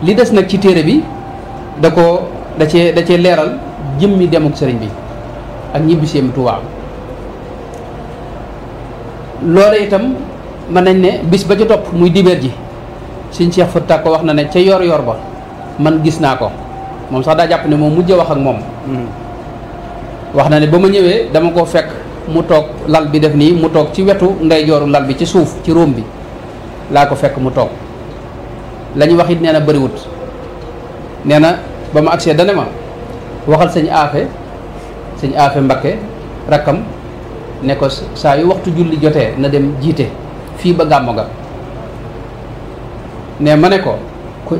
li des nag ci téere bi da cee leeral jëmmi demuk sëriñ bi ak ñibbiseem Tuubaa loola itam mën nañ ne bis ba ca topp muy dibéer ji sëñ Cheikh Fatta ko wax na ne ca yor ba man gis naa ko moom sax daa jàpp ne moom mujj wax ak moom wax na ne ba ma ñëwee dama ko fekk mu toog lal bi def nii mu toog ci wetu ndeyjooru lal bi ci suuf ci róom bi laa ko fekk mu toog la ñu wax it nee na bëriwut nee na ba ma agsee dane ma waxal sëñ aafe Mbakke rakkam ne ko saa yu waxtu julli jotee na dem jiite fii ba gàmmo ga ne ma ne ko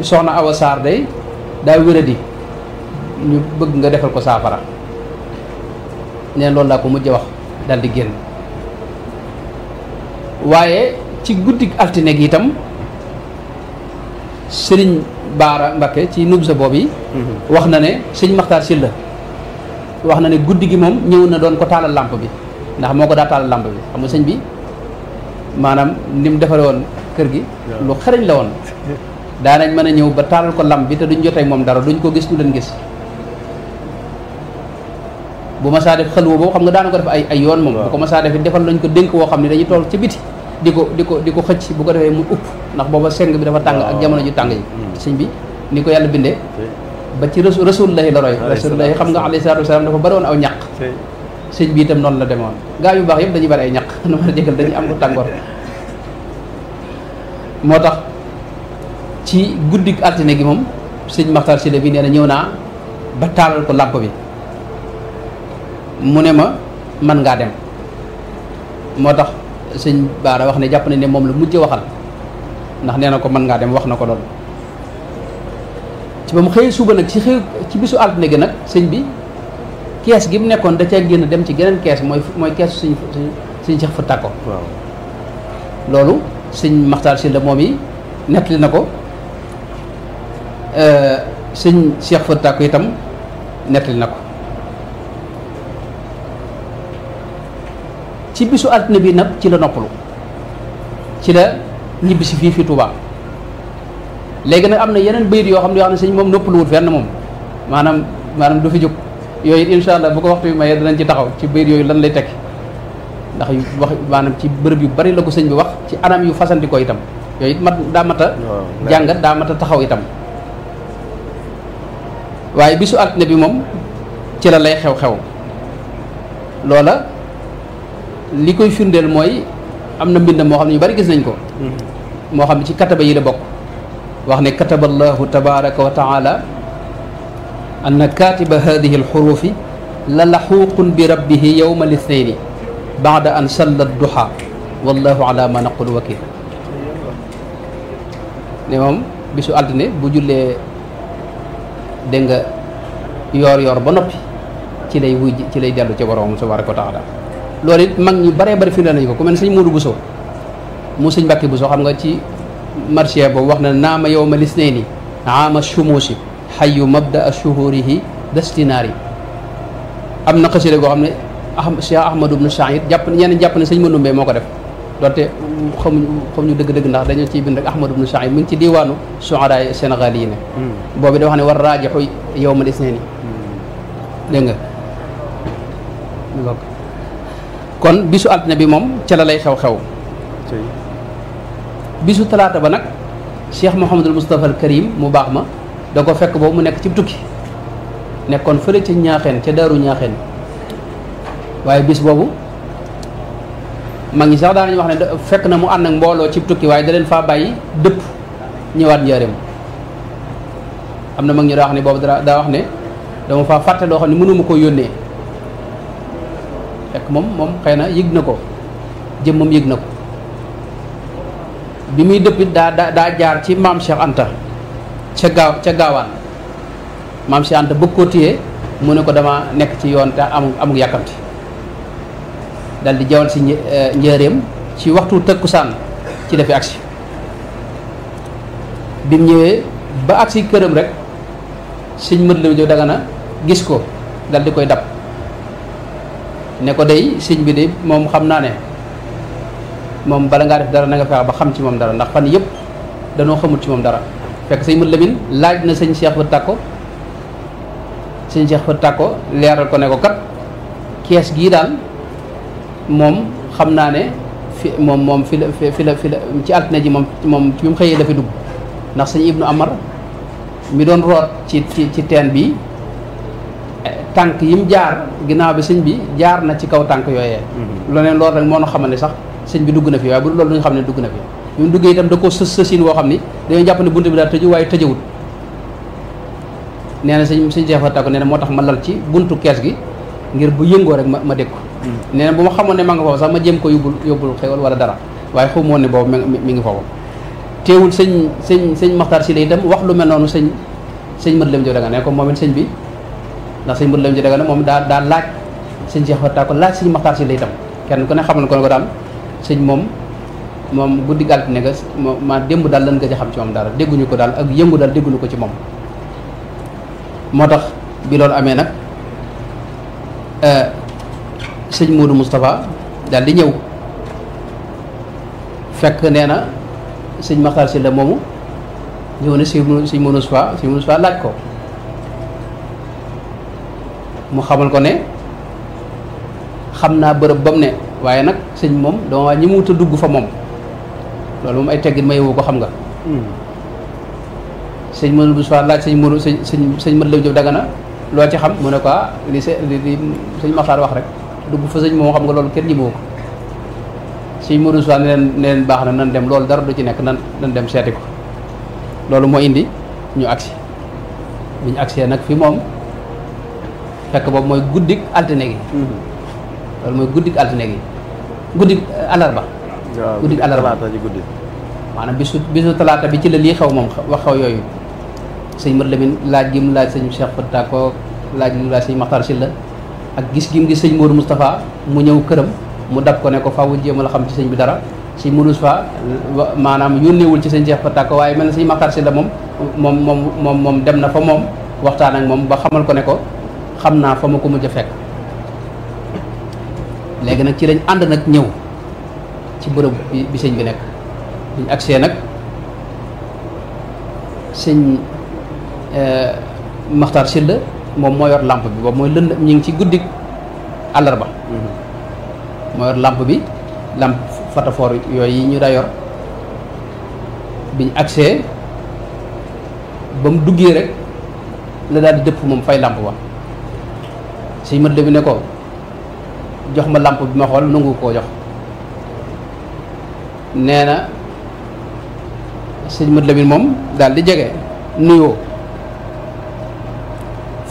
soxna Awa Sarr day daa wéradi ñu bëgg nga defal ko saafara ne loolu laa ko mujj wax dal di génn waaye ci guddik altine gi itam sëriñ Baara Mbakke ci nubsa boobu yi wax na ne sëñ Maxtaar Silla wax na ne guddi gi moom ñëw na doon ko taalal làmp bi ndax moo ko daa taalal làmp bi xam nga sëñ bi maanaam ni mu defare woon kër gi lu xereñ la woon daanañ mën a ñëw ba taalal ko làmp bi te duñ jotee moom dara duñ ko gis du leen gis bu ma saa def xalwa boobu xam nga daana ko def ay yoon moom bu ko ma saa def defal lañ ko dénk woo xam ne dañuy toll ci biti di ko xëcc bu ko defee mu upp ndax booba seng bi dafa tàng ak jamono ju tàng yi sëñ bi ni ko yàlla bindee ba ci rasulullahi la roy rasulullahi xam nga alayhi salaatu wasalaam dafa bari woon aw ñaq sëñ bi itam noonu la demoon gaa yu baax yëpp dañuy bari ay ñaq nu ma jégal dañuy am ko tàngoor moo tax ci guddik altine gi moom sëñ Maxtaar Sylla bi nee na ñëw naa ba taalal ko làmp bi mu ne ma man ngaa dem moo tax sëñ Baara wax ne jàpp nañ ne moom la mujj waxal ndax nee na ko mën ngaa dem wax na ko loolu ci ba mu xëyee suba nag ci bisu altine gi nag sëñ bi kees gi mu nekkoon da caa génn dem ci geneen kees mooy keesu sëñ Cheikh Fatta ko loolu sëñ Maxtaar Sylla moom yi nettali na ko sëñ Cheikh Fatta ko itam nettali na ko ci bisu altine bi nag ci la noppalu ci la ñibbisi fii Touba léegi nag am na yeneen bayit yoo xam ne sëñ moom noppaluwut fenn moom maanaam du fi jóg yooyu it insha allah bu ko waxtu bi mayee danañ ci taxaw ci bayit yooyu lan lay tekki ndax yu wax maanaam ci bërëb yu bari la ko sëñ bi wax ci anam yu fasanti ko itam yooyu it daa mat a jàngat daa mat a taxaw itam waaye bisu altine bi moom ci la lay xew-xew loola li koy firndeel mooy am na mbind moo xam ne ñu bari gis nañ ko moo xam ne ci kataba yi la bokk wax ne kataba allahu tabaraka wa taala anna katiba hadihi alxurufi la laxuuqun bi rabbihi yowma lithnaini baada an salla duha wallahu ala ma naqul wakil ne moom bisu altine bu jullee dégg nga yoor ba noppi ci lay dellu ci boroom tabaraka wa taala loolu it mag ñu baree bari firnde nañu ko ku mel ne sëñ Moodu Buso mu sëñ Mbàkke Buso xam nga ci marché boobu wax na naama yowma lisnayni aama shumusi xayu mabda shuhurihi destinaari am na xasida goo xam ne Cheikh Ahmadou ibn Shahid ñenn jàpp ne sëñ Mandoumbe moo ko def donte xamuñu dëgg-dëgg ndax dañoo ciy bind rek Ahmadou ibn Shahid mi ngi ci diiwaanu suaraay Sénégal yi ne boobu da wax ne war raajixu yowma lisnayni dégg nga kon bisu altine bi moom ca la lay xew-xew bisu talaata ba nag Cheikh Mouhamadul Moustapha al Karim mu baax ma da ko fekk boobu mu nekk ci tukki nekkoon fële ca ñaaxeen ca daaru ñaaxeen waaye bis boobu mag ñi sax daanañu wax ne fekk na mu ànd ak mbooloo ci tukki waaye da leen faa bàyyi dëpp ñëwaat njaareem am na mag ñi daa wax ne boobu daa wax ne dama faa fàtte loo xam ne mënuma koo yónnee fekk moom xëy na yëg na ko jëmmam yëg na ko bi muy dëppit daa jaar ci maam Cheikh Anta ca gaawaan maam Cheikh Anta bëgg koo téye mu ne ko dama nekk ci yoon te amul yàkkamti dal di jawal si njëreem ci waxtu tëkkusaan ci la fi agsi bi mu ñëwee ba agsi këram rek sëñ mët la jo daga na gis ko dal di koy dab ne ko day sëñ bi de moom xam naa ne moom bala ngaa def dara na nga fexe ba xam ci moom dara ndax fan yëpp danoo xamul ci moom dara fekk sëñ Mat Lamin laaj na sëñ Cheikh Fat Tàkko sëñ Cheikh Fat Tàkko leeral ko ne ko kat kees gii daal moom xam naa ne fi moom fi la ci altine ji moom bi mu xëyee la fi dugg ndax sëñ Ibnu Amar mi doon root ci teen bi tànk yi mu jaar ginnaaw bi sëñ bi jaar na ci kaw tànk yooyee loneen loolu rek moo na xamal ne sax sëñ bi dugg na fi waaye bu loolu duñu xam ne dugg na fi bi mu duggee itam da ko sësin woo xam ni dañoo jàpp ne buntu bi daal tëju waaye tëjawut nee na sëñ Cheikh Fat Tàkko nee na moo tax ma lal ci buntu kees gi ngir bu yëngoo rek ma dégg ko nee na bu ma xamoon ne ma nga foofu sax ma jéem ko yóbbul xewal wala dara waaye xaw moon ne boobu mi ngi foofu teewul sëñ Maxtaar Si la itam wax lu mel noonu sëñ Mat Lamin Jóob Dagana ne ko moom it sëñ bi ndax sëñ Mat Lamin Jóob Dagana moom daa laaj sëñ Cheikh Fat Tàkko laaj sëñ Maxtaar Si la itam kenn ku ne xamal ko ne ko daal sëñ moom guddi altine ga ma démb daal lan nga ci xam ci moom dara dégguñu ko daal ak yëngu daal dégguñu ko ci moom moo tax bi loolu amee nag sëñ Modou Moustapha daal di ñëw fekk nee na sëñ Maxtaar Si la moomu ñëw ne sëñ Modou Moustapha laaj ko mu xamal ko ne xam naa bërëb ba mu ne waaye nag sëñ moom dama waa ñi mu wut a dugg fa moom loolu moom ay teggin mayewu ko xam nga sëñ Modou Moustapha laaj sëñ Mat Lamin Jóob Dagana loo ci xam mu ne ko li sëñ Maxtaar wax rek dugg fa sëñ moom xam nga loolu kenn ñimoo ko sëñ Modou Moustapha ne leen baax na nan dem loolu dara du ci nekk nan dem seeti ko loolu moo indi ñu agsi bi ñu agsee nag fi moom fekk boobu mooy guddik altine gi loolu mooy guddik altine gi guddik alarba guddik alarba maanaam bisu talaata bi ci la lii xew moom wax xew yooyu sëñ Mat Lamin laaj gi mu laaj sëñ Cheikh Fat Tàkko laaj gi mu laaj sëñ Maxtaar Sylla ak gis gi mu gis sëñ Modou Moustapha mu ñëw këram mu dab ko ne ko faaw jéem a la xam ci sëñ bi dara sëñ Modou Moustapha maanaam yónneewul ci sëñ Cheikh Fat Tàkko waaye mel na sëñ Maxtaar Sylla moom dem na fa moom waxtaan ak moom ba xamal ko ne ko xam naa fa ma ko mujj a fekk léegi nag ci lañ ànd nag ñëw ci bërëb bi sëñ bi nekk biñ agsee nag sëñ Maxtaar Sylla moom moo yor lampe bi boobu mooy lënd ñu ngi ci guddik àllarba moo yor lampe bi lampe fatafoor yooyu yi ñu daa yor biñ agsee ba mu duggee rek la daal di dëpp moom fay lampe ba sëñ Mat Lamin ne ko jox ma lampe bi ma xool nangu koo jox nee na sëñ Mat Lamin moom daal di jege nuyoo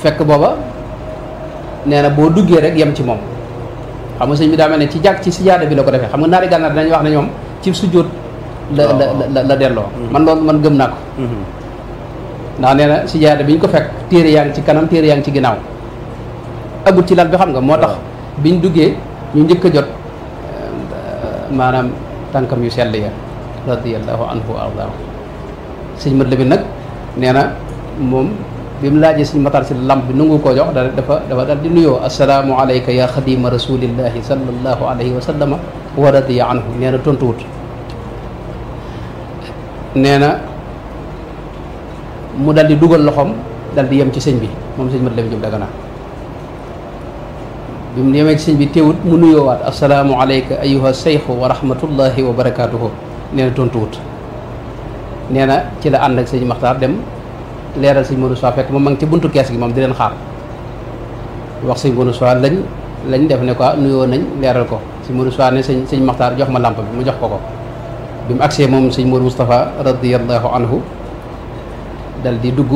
fekk booba nee na boo duggee rek yem ci moom xam nga sëñ bi daa mel ne ci jàkk ci sijaada bi la ko defee xam nga naari gànnaar dinañ wax ne ñoom ci sujjóot la delloo man loolu man gëm naa ko ndax nee na sijaada bi ñu ko fekk téere yaa ngi ci kanam téere yaa ngi ci ginnaaw agul ci lal bi xam nga moo tax biñ duggee ñu njëkk a jot maanaam tànkam yu sell ya radiyallahu anhu wa ardaahu sëñ Mat Lamin nag nee na moom bi mu laajee sëñ Maxtaar Sylla lamp bi nangu koo jox dafa dal di nuyoo assalaamu alayka ya xadima rasulillahi sallallahu alayhi wa sallama wa radiya anhu nee na tontuwut nee na mu dal di dugal loxoom dal di yem ci sëñ bi moom sëñ Mat Lamin Jóob Dagana bi mu yemee ci sëñ bi teewut mu nuyoowaat assalaamu alayka ayuha seyxu wa rahmatullahi wa barakatuhu nee na tontuwut nee na ci la ànd ak sëñ Maxtaar dem leeral sëñ Modou Moustapha fekk moom ma ngi ci buntu kees gi moom di leen xaar wax sëñ Modou Moustapha lañ def ne ko nuyoo nañ leeral ko sëñ Modou Moustapha ne sëñ Maxtaar jox ma lampe bi mu jox ko bi mu agsee moom sëñ Modou Moustapha radiyallahu anhu dal di dugg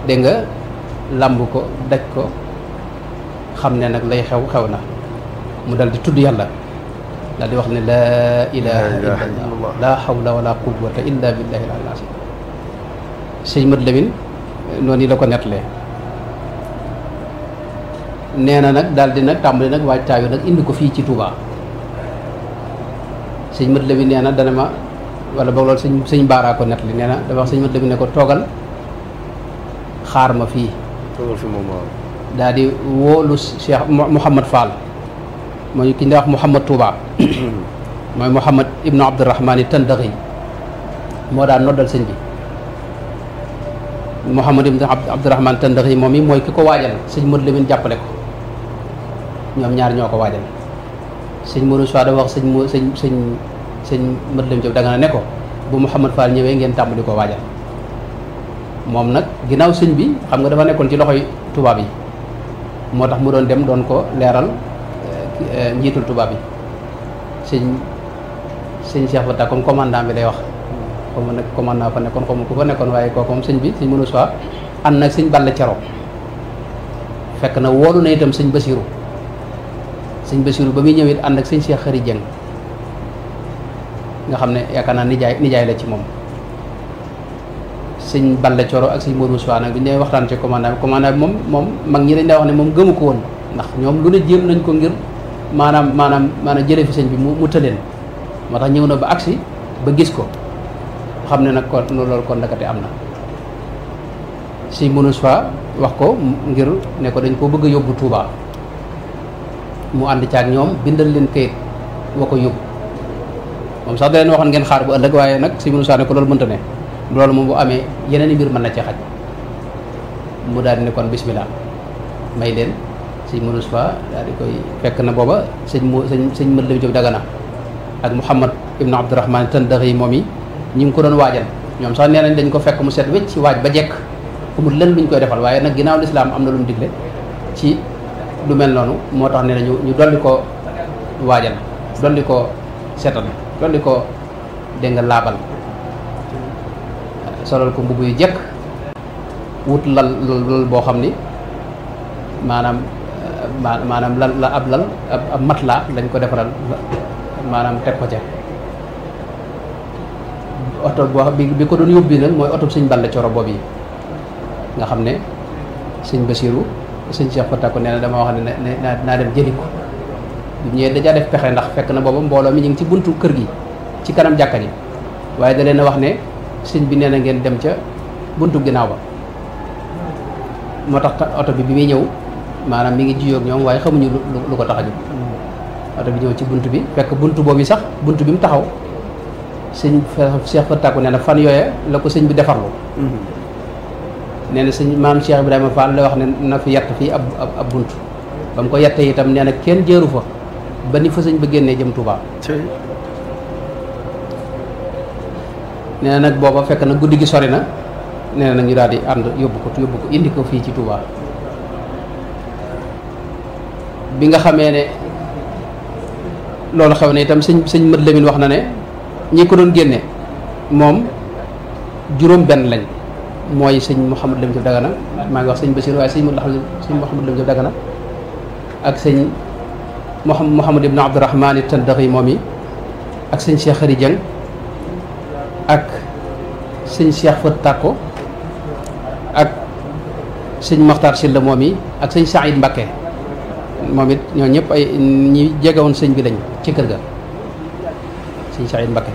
dégg nga lamb ko daj ko xam ne nag lay xew na mu dal di tudd yàlla dal di wax ne laa ilaha illallah laa hawla wala quwwata illa billahi al-aliyyil azim sëñ Mat Lamin noonu yi la ko nettalee nee na nag daal di nag tàmbali nag waajtaayu nag indi ko fii ci Touba sëñ Mat Lamin nee na dana ma wala boog loolu sëñ Baaraa ko nettali nee na dafa wax sëñ Mat Lamin ne ko toogal xaar ma fii moom daal di woolu Cheikh Mouhamad Fall mooy ki ñu wax Mouhamad Touba mooy Mouhamad ibnu Abdourahmani Tandaxi moo daan noddal sëñ bi Mouhamad ibn Abdourahman Tandaxi moom yi mooy ki ko waajal sëñ Modou Lamine jàppale ko ñoom ñaar ñoo ko waajal sëñ Modou Sow da wax sëñ Modou Lamine Diop Dagana ne ko bu Mouhamad Fall ñëwee ngeen tàmbali ko waajal moom nag ginnaaw sëñ bi xam nga dafa nekkoon ci loxoy tubaab yi moo tax mu doon dem doon ko leeral njiitul tubaab yi sëñ Cheikh Fata comme commandant bi lay wax comme nag commandant fa nekkoon xaw ma ku fa nekkoon waaye kooku moom sëñ bi sëñ mënu soi ànd nag sëñ Balla Cero fekk na woolu na itam sëñ Basiru ba muy ñëw it ànd ak sëñ Cheikh Xari Jeng nga xam ne yaakaar naa nijaay la ci moom sëñ Balla Coro ak sëñ Modou Sow nag bi ñu lay waxtaan ci commandant bi moom mag ñi dañ daa wax ne moom gëmu ko woon ndax ñoom lu ne jéem nañ ko ngir maanaam jële fi sëñ bi mu tëleen moo tax ñëw na ba agsi ba gis ko xam ne nag kon loolu kon ndakate am na sëñ Modou Sow wax ko ngir ne ko dañ ko bëgg a yóbbu Touba mu ànd caag ñoom bindal leen kayit wa ko yóbbu moom sax da leen waxoon ngeen xaar bu ëllëg waaye nag sëñ Modou Sow ne ko loolu mënta ne loolu moom bu amee yeneen i mbir mën na ci xaj mu daal di ne kon bismillah may leen sëñ Modou Sow daal di koy fekk na booba sëñ Modou Lamine Diop Dagana ak Mouhamad ibn Abdourahman Tandaxi moom yi ñu ngi ko doon waajal ñoom sax nee nañ dañ ko fekk mu set wecc ci waaj ba jekk amul lenn luñ koy defal waaye nag ginnaaw lislaam am na lu mu digle ci lu mel noonu moo tax nee na ñu dolli ko waajal dolli ko setal dolli ko dégg nga laabal solal ko mbubb yu jekk wut lal boo xam ni maanaam lal la ab matelas lañ ko defaral maanaam teg ko ca oto boo bi ko doon yóbbi nag mooy oto sëñ Balla Coro boobu yi nga xam ne sëñ Basiru sëñ Cheikh Fata ko nee na dama wax ne naa dem jëli ko bu ñëwee dajaa def pexe ndax fekk na booba mbooloo mi ñu ngi ci buntu kër gi ci kanam jàkka ji waaye da leen a wax ne sëñ bi nee na ngeen dem ca buntu ginnaaw ba moo tax oto bi muy ñëw maanaam mi ngi jiyoog ñoom waaye xamuñu lu ko tax a jóg oto bi ñëw ci bunt bi fekk bunt boobu sax bunt bi mu taxaw sëñ Cheikh Fatakku nee na fan yooya la ko sëñ bi defarlu nee na sëñ maam Cheikh Ibrahima Fall la wax ne na fi yatt fii ab bunt ba mu ko yattee itam nee na kenn jëru fa ba ni fa sëñ ba génnee jëm Touba. nee na nag booba fekk na guddi gi sori na nee na nag ñu daal di ànd yóbbu ko indi ko fii ci Touba bi nga xamee ne loolu xew na itam sëñ Modou Lamine wax na ne ñi ko doon génne moom juróom benn lañ mooy sëñ Mouhamadou Lamine Diop Dagana maa ngi wax sëñ Bassirou waaye sëñ Mouhamadou Lamine Diop Dagana ak sëñ Mouhamad ibn Abdourahman Tandaxi moom yi ak sëñ Cheikh Xari Dieng ak sëñ Cheikh Fatakko ak sëñ Makhtar Sylla moom yi ak sëñ Saïd Mbacké moom it ñoo ñëpp ay ñi jegewoon sëñ bi lañ ci kër ga sëñ Saïd Mbacké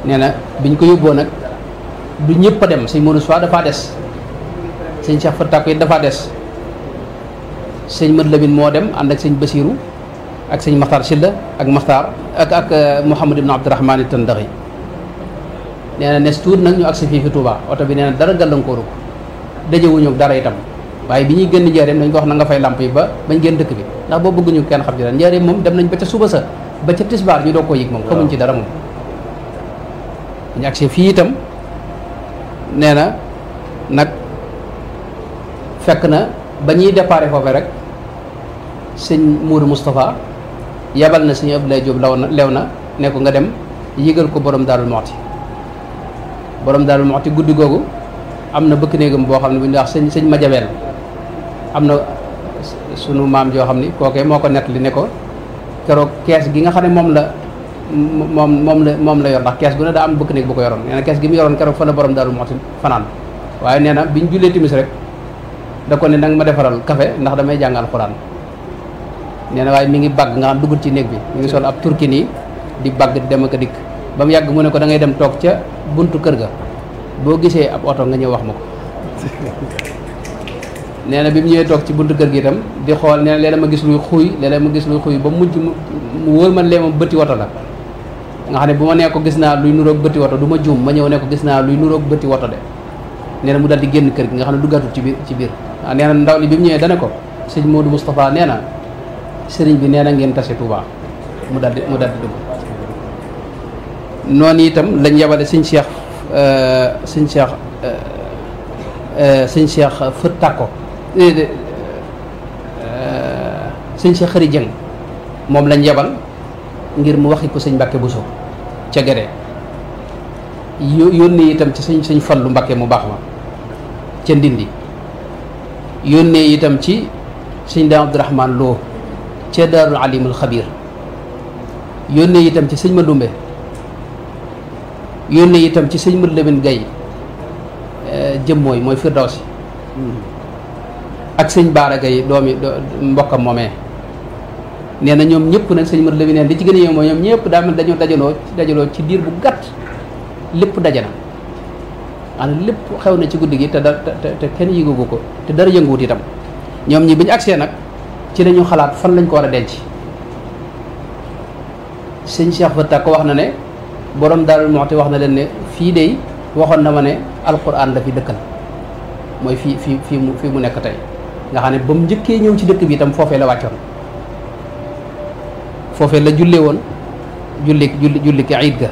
nee na biñ ko yóbboo nag du ñëpp a dem sëñ Modou Sow dafaa des sëñ Cheikh Fatakko it dafaa des sëñ Modou Lamine moo dem ànd ak sëñ Bassirou ak sëñ Makhtar Sylla ak ak Mouhamad ibn Abdourahman Tandaxi nee na nes tuut nag ñu agsi fii fi Touba oto bi nee na dara gàllankooru ko dajewuñu dara itam waaye bi ñuy génn njaareem dañ ko wax na nga fay lamp yi ba bañ génn dëkk bi ndax boo bëgguñu kenn xam ci dara njaareem moom dem nañ ba ca suba sa ba ca tisbaar ñu doo ko yëg moom xamuñ ci dara moom ñu agsi fii itam nee na nag fekk na ba ñuy déparé foofu rek sëñ Mourou Moustapha yabal na sëñ Abdoulaye Diop lew na ne ko nga dem yëgal ko borom Daarul Muxti guddi googu am na bëkk néegam boo xam ne bu ñuy wax sëñ Majabel am na sunu maam joo xam ni kookee moo ko nettali ne ko keroog kees gi nga xam ne moom la yor ndax kees gu ne daa am bëkk néeg bu ko yoroon nee na kees gi mu yoroon keroog fa la borom Daarul Muxti fanaan waaye nee na biñ jullee timis rek da ko ne nag ma defaral café ndax damay jàng alxuraan nee na waaye mi ngi bagg nga xam dugul ci néeg bi mi ngi sol ab turki nii di bagg di dem ak a dikk ba mu yàgg mu ne ko da ngay dem toog ca buntu kër ga boo gisee ab oto nga ñëw wax ma ko nee na bi mu ñëwee toog ci buntu kër gi itam di xool nee na léeg-léeg ma gis luy xuuy léeg-léeg ma gis luy xuuy ba mujj mu wóor man lee moom bëtti woto la nga xam ne bu ma nee ko gis naa luy nuroog bëtti woto du ma juum ma ñëw ne ko gis naa luy nuroog bëtti woto de nee na mu daal di génn kër gi nga xam ne duggatul ci biir nee na ndaw li bi mu ñëwee dana ko sëñ Modou Moustapha nee na sëriñ bi nee na ngeen tase Touba mu daal di dugg. noonu itam lañ yebale sëñ Cheikh fët tàkko sëñ Cheikh Xëri Jëng moom lañ yebal ngir mu waxi ko sëñ Mbàkke Buso ca Gede yónnee itam ci sëñ Fallu Mbàkke mu baax ma ca Ndindi yónnee itam ci sëñ Daam Abdourahman Lo ca Daarul Alimul Xabiir yónnee itam ci sëñ Mandumbe yónnee itam ci sëñ Mër Lamin Gay jëm mooy Firdawsi ak sëñ Baara Gay doomi mbokkam moomee nee na ñoom ñëpp nag sëñ Mër Lamin neen li ci gën a yéeme mooy ñoom ñëpp daa mel dañoo dajaloo ci diir bu gàtt lépp daje na maanaam lépp xew na ci guddi gi te kenn yëngu ko te dara yënguwut itam ñoom ñi bi ñu agsee nag ci la ñu xalaat fan lañ ko war a denc sëñ Cheikh Fatta ko wax na ne borom Daarul Muxti wax na leen ne fii de waxoon na ma ne alquran la fi dëkkal mooy fii mu nekk tey nga xam ne ba mu njëkkee ñëw ci dëkk bi itam foofee la wàccoon foofee la jullee woon julli ki iid ga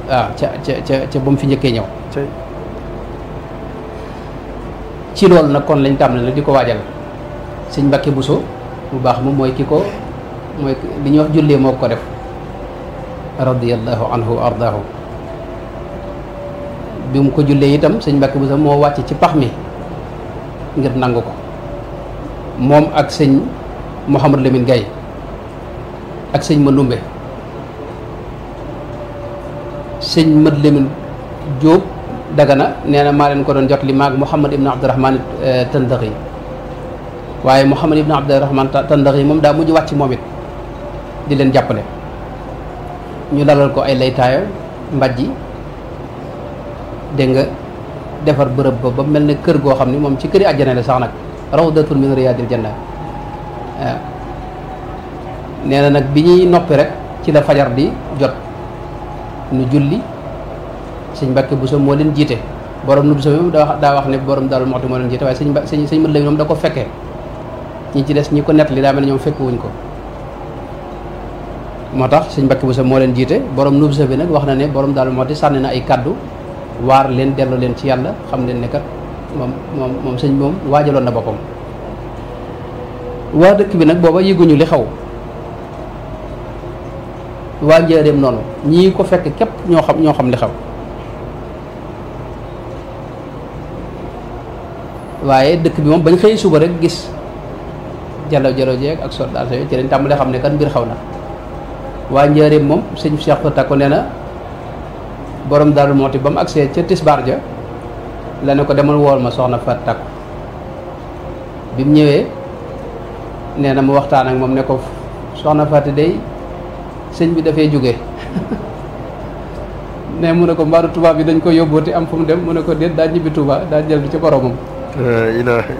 ca ba mu fi njëkkee ñëw ci loolu nag kon lañ tàmbali nag di ko waajal sëñ Mbàkke Buso bu baax moom mooy li ñuy wax jullee moo ko def radiyallahu anhu wa ardaahu bi mu ko jullee itam sëñ Mbàkke Buso moo wàcc ci pax mi ngir nangu ko moom ak sëñ Mouhamad Lamine Gaye ak sëñ Mandumbe sëñ Mad Lamine Jóob Dagana nee na maa leen ko doon jot li maag Mouhamad ibn Abdourahman Tandaxi waaye Mouhamad ibn Abdourahman Tandaxi moom daa mujj wàcc moom it di leen jàppale ñu dalal ko ay laytaayo mbajji dégg nga defar bërëb ba mel ne kër goo xam ni moom ci këri àjjana la sax nag rawdatun min riyaadil janna waaw nee na nag bi ñuy noppi rek ci la fajar di jot nu julli sëñ Mbàkke Buso moo leen jiite borom nu Buso moom daa wax ne borom Daarul Muxti moo leen jiite waaye sëñ Mët Lamin moom da ko fekkee ñi ci des ñi ko nett li daa mel ne ñoom fekk wuñ ko moo tax sëñ Mbàkke Buso moo leen jiite borom nu Buso bi nag wax na ne borom Daarul Muxti sànni na ay kaddu waar leen delloo leen ci yàlla xam leen ne kat moom sëñ moom waajaloon na boppam waa dëkk bi nag booba yëguñu li xaw waa njaareem noonu ñii ko fekk képp ñoo xam li xaw waaye dëkk bi moom bañ xëy suba rek gis jalaw jeeg ak soldat yooyu ci lañ tàmbalee xam ne kat mbir xaw na waa njaareem moom sëñ Cheikh Fatta ko nee na borom Daarul Muxti ba mu agsee ca tisbaar ja la ne ko demal wool ma soxna Faat Takku bi mu ñëwee nee na mu waxtaan ak moom ne ko soxna Faati day sëñ bi dafay jóge ne mu ne ko mbaaru tubaab bi dañ ko yóbbooti am fu mu dem mu ne ko déet daa ñibbi Tuuba daa jël ci boromam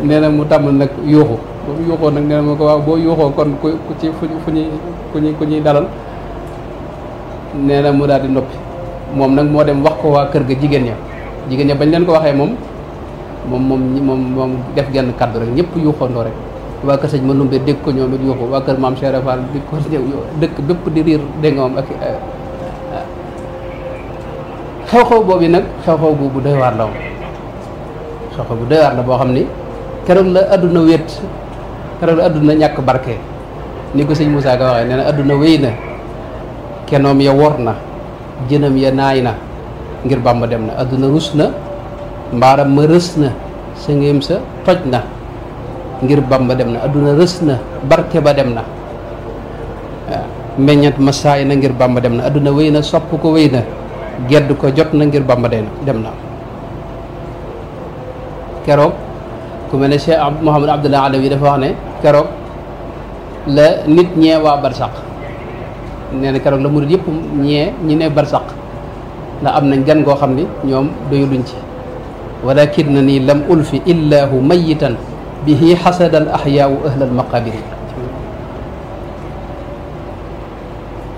nee na mu tàmbal nag yuuxu ba mu yuuxoo nag nee na mu ko waaw boo yuuxoo kon ku ci ku ñuy dalal nee na mu daal di noppi moom nag moo dem wax ko waa kër ga jigéen ña bañ leen ko waxee moom def genn kàddu rek ñëpp yuuxoondoo rek waa kër sëñ Mandumbe dégg ko ñoom it yuuxu waa kër maam Cheikh Fall di ko dëkk bépp di riir dégg nga moom ak xew-xew boobu nag xew-xew bu doy waar la moom xew-xew bu doy waar la boo xam ni keroog la adduna wéet keroog la adduna ñàkk barke ni ko sëñ Moussa Ka waxee nee na adduna wéy na kenoom ya wor na jënam ya naay na ngir Bàmba dem na adduna rus na mbaaram ma rës na sëngeem sa toj na ngir Bàmba dem na adduna rës na barke ba dem na waaw meññat ma saay na ngir Bàmba dem na adduna wéy na sopp ko wéy na gedd ko jot na ngir Bàmba dem na keroog ku mel ne Cheikh Mouhamad Abdullah Alawi dafa wax ne keroog la nit ñee waa barsaq nee na keroog la murid yëpp ñee ñi ne barsaq ndax am nañ gan goo xam ni ñoom doyuluñ ci walakin na nii lam ulfi illahu mayitan bihi xasadan axyaawu ahlal maqabiri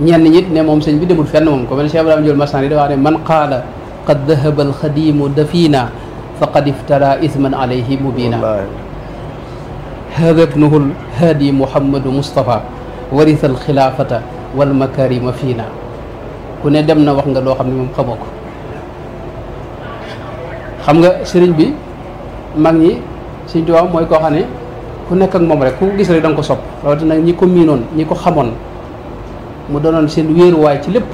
ñenn ñit ne moom sëñ bi demul fenn moom ko mel ne Cheikh Ibrahima Ndiol Massane yi dafa wax ne man qaala qad dahaba alxadimu dafina faqad iftara isman alayhi mubina hada ibnuhu lhaadi muhammadu mustafa warisa alxilaafata walmakarima fiina ku ne dem na wax nga loo xam ne moom xamoo ko xam nga sëriñ bi mag ñi Sëriñ Tuubaa mooy koo xam ne ku nekk ak moom rek ku ko gis rek da nga ko sopp rawatina ñi ko miinoon ñi ko xamoon mu doonoon seen wéeruwaay ci lépp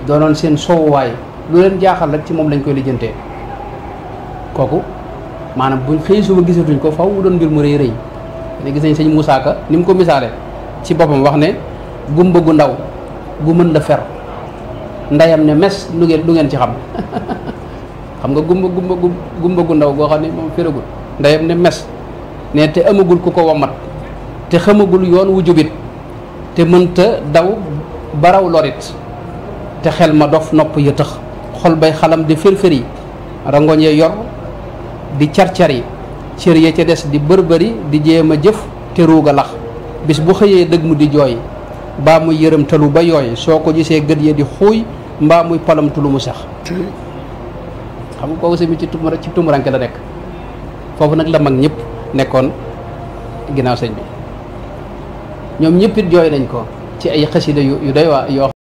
doonoon seen sowuwaay lu leen jaaxal rek ci moom lañ koy lijjantee kooku maanaam buñ xëy suba gisatuñ ko faw mu doon mbir mu rëy rëy ne gis nañ sëñ Moussa Ka ni mu ko misaale ci boppam wax ne gumba gu ndaw gu mën la fer ndeyam ne mes lu ngeen ci xam xam nga gumba gu ndaw goo xam ne moom feragul ndeyam ne mes ne te amagul ku ko wamat te xamagul yoon wu jubit te mënta daw baraw lorit te xel ma dof nopp ya tëx xol bay xalam di fër-fëri rangoñ ya yor di car-cari cër ya ca des di bërbëri di jéem a jëf te ruuga lax bis bu xëyee dëgg mu di jooy mbaa muy yërëm talu ba yooy soo ko gisee gët ya di xuuy mbaa muy palamtu lu mu sax xam nga kooku sami ci tumuranke la nekk foofu nag la mag ñëpp nekkoon ginnaaw sëñ bi ñoom ñëpp it jooy nañ ko ci ay xasida yu doy waa yoo